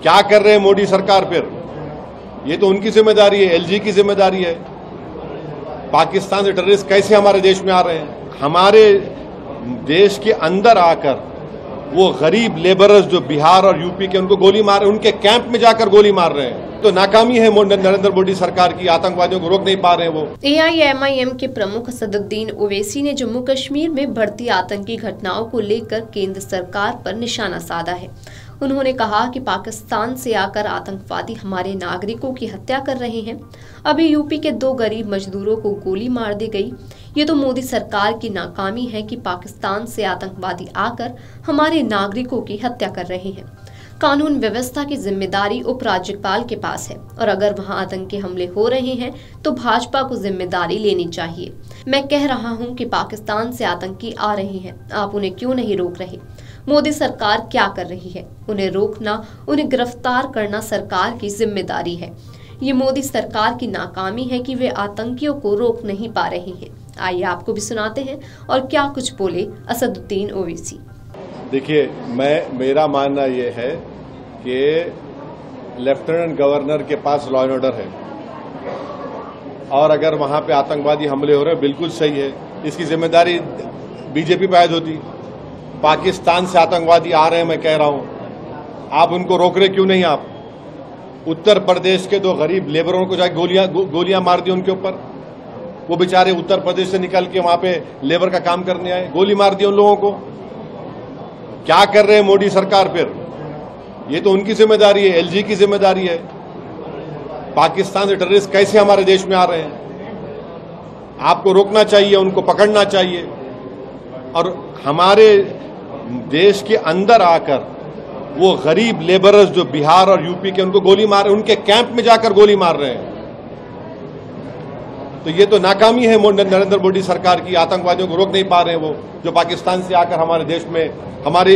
क्या कर रहे हैं मोदी सरकार फिर? ये तो उनकी जिम्मेदारी है, एलजी की जिम्मेदारी है। पाकिस्तान से टेररिस्ट कैसे हमारे देश में आ रहे हैं? हमारे देश के अंदर आकर वो गरीब लेबरर्स जो बिहार और यूपी के, उनको गोली मार रहे हैं, उनके कैंप में जाकर गोली मार रहे हैं। तो नाकामी है नरेंद्र मोदी सरकार की, आतंकवादियों को रोक नहीं पा रहे हैं वो। AIMIM के प्रमुख असदुद्दीन ओवैसी ने जम्मू कश्मीर में बढ़ती आतंकी घटनाओं को लेकर केंद्र सरकार पर निशाना साधा है। उन्होंने कहा कि पाकिस्तान से आकर आतंकवादी हमारे नागरिकों की हत्या कर रहे हैं। अभी यूपी के 2 गरीब मजदूरों को गोली मार दी गई। ये तो मोदी सरकार की नाकामी है कि पाकिस्तान से आतंकवादी आकर हमारे नागरिकों की हत्या कर रहे हैं। कानून व्यवस्था की जिम्मेदारी उपराज्यपाल के पास है और अगर वहां आतंकी हमले हो रहे हैं तो भाजपा को जिम्मेदारी लेनी चाहिए। मैं कह रहा हूं कि पाकिस्तान से आतंकी आ रहे हैं, आप उन्हें क्यों नहीं रोक रहे? मोदी सरकार क्या कर रही है? उन्हें रोकना, उन्हें गिरफ्तार करना सरकार की जिम्मेदारी है। ये मोदी सरकार की नाकामी है कि वे आतंकियों को रोक नहीं पा रहे हैं। आइए आपको भी सुनाते हैं और क्या कुछ बोले असदुद्दीन ओवैसी। देखिए, मेरा मानना ये है कि लेफ्टिनेंट गवर्नर के पास लॉ एंड ऑर्डर है और अगर वहां पे आतंकवादी हमले हो रहे हैं, बिल्कुल सही है, इसकी जिम्मेदारी बीजेपी पे आयद होती। पाकिस्तान से आतंकवादी आ रहे हैं, मैं कह रहा हूं, आप उनको रोक रहे क्यों नहीं? आप उत्तर प्रदेश के 2 गरीब लेबरों को जाके गोलियां मार दी उनके ऊपर। वो बेचारे उत्तर प्रदेश से निकल के वहां पे लेबर का काम करने आए, गोली मार दी उन लोगों को। क्या कर रहे हैं मोदी सरकार फिर? ये तो उनकी जिम्मेदारी है, एलजी की जिम्मेदारी है। पाकिस्तान से टेररिस्ट कैसे हमारे देश में आ रहे हैं? आपको रोकना चाहिए, उनको पकड़ना चाहिए और हमारे देश के अंदर आकर वो गरीब लेबरर्स जो बिहार और यूपी के, उनको गोली मार रहे हैं, उनके कैंप में जाकर गोली मार रहे हैं। तो ये तो नाकामी है नरेंद्र मोदी सरकार की, आतंकवादियों को रोक नहीं पा रहे हैं वो, जो पाकिस्तान से आकर हमारे देश में हमारे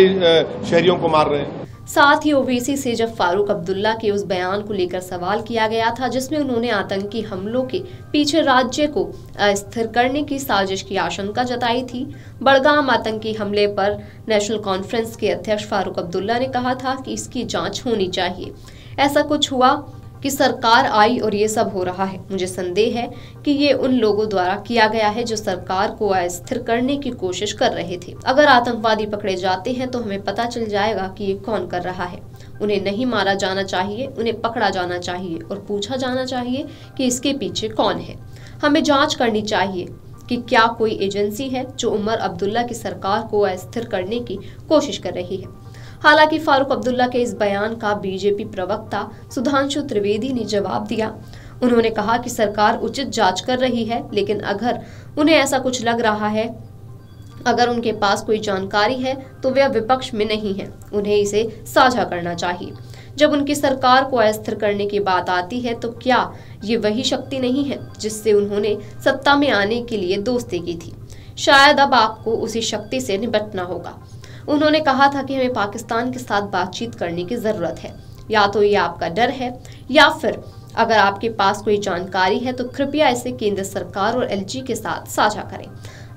शहरियों को मार रहे हैं। साथ ही ओवैसी से जब फारूक अब्दुल्ला के उस बयान को लेकर सवाल किया गया था जिसमें उन्होंने आतंकी हमलों के पीछे राज्य को अस्थिर करने की साजिश की आशंका जताई थी। बड़गाम आतंकी हमले पर नेशनल कॉन्फ्रेंस के अध्यक्ष फारूक अब्दुल्ला ने कहा था कि इसकी जांच होनी चाहिए। ऐसा कुछ हुआ कि सरकार आई और ये सब हो रहा है। मुझे संदेह है कि ये उन लोगों द्वारा किया गया है जो सरकार को अस्थिर करने की कोशिश कर रहे थे। अगर आतंकवादी पकड़े जाते हैं तो हमें पता चल जाएगा कि ये कौन कर रहा है। उन्हें नहीं मारा जाना चाहिए, उन्हें पकड़ा जाना चाहिए और पूछा जाना चाहिए कि इसके पीछे कौन है। हमें जांच करनी चाहिए कि क्या कोई एजेंसी है जो उमर अब्दुल्ला की सरकार को अस्थिर करने की कोशिश कर रही है। हालांकि फारूक अब्दुल्ला के इस बयान का बीजेपी प्रवक्ता सुधांशु त्रिवेदी ने जवाब दिया। उन्होंने कहा कि सरकार उचित जांच कर रही है, लेकिन अगर उन्हें ऐसा कुछ लग रहा है, अगर उनके पास कोई जानकारी है तो वे विपक्ष में नहीं है, उन्हें इसे साझा करना चाहिए। जब उनकी सरकार को अस्थिर करने की बात आती है तो क्या ये वही शक्ति नहीं है जिससे उन्होंने सत्ता में आने के लिए दोस्ती की थी? शायद अब आपको उसी शक्ति से निपटना होगा। उन्होंने कहा था कि हमें पाकिस्तान के साथ बातचीत करने की जरूरत है। या तो ये आपका डर है या फिर अगर आपके पास कोई जानकारी है तो कृपया इसे केंद्र सरकार और एलजी के साथ साझा करें।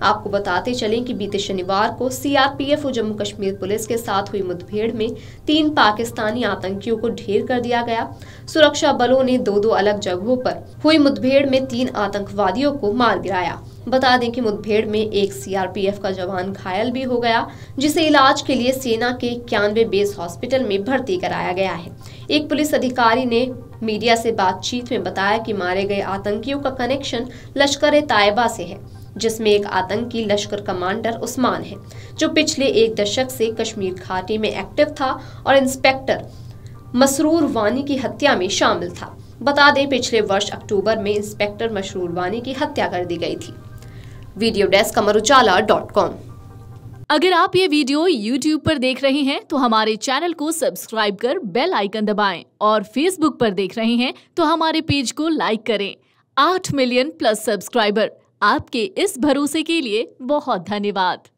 आपको बताते चलें कि बीते शनिवार को सीआरपीएफ और जम्मू कश्मीर पुलिस के साथ हुई मुठभेड़ में 3 पाकिस्तानी आतंकियों को ढेर कर दिया गया। सुरक्षा बलों ने 2 अलग जगहों पर हुई मुठभेड़ में 3 आतंकवादियों को मार गिराया। बता दें कि मुठभेड़ में एक सीआरपीएफ का जवान घायल भी हो गया, जिसे इलाज के लिए सेना के 91 बेस हॉस्पिटल में भर्ती कराया गया है। एक पुलिस अधिकारी ने मीडिया से बातचीत में बताया कि मारे गए आतंकियों का कनेक्शन लश्कर-ए-तायबा से है, जिसमें एक आतंकी लश्कर कमांडर उस्मान है, जो पिछले 1 दशक से कश्मीर घाटी में एक्टिव था और इंस्पेक्टर मसरूर वानी की हत्या में शामिल था। बता दें पिछले वर्ष अक्टूबर में इंस्पेक्टर मसरूर वानी की हत्या कर दी गई थी। वीडियो डेस्क अमरुजाला.com। अगर आप ये वीडियो YouTube पर देख रहे हैं तो हमारे चैनल को सब्सक्राइब कर बेल आइकन दबाएं और Facebook पर देख रहे हैं तो हमारे पेज को लाइक करें। 8 मिलियन प्लस सब्सक्राइबर, आपके इस भरोसे के लिए बहुत धन्यवाद।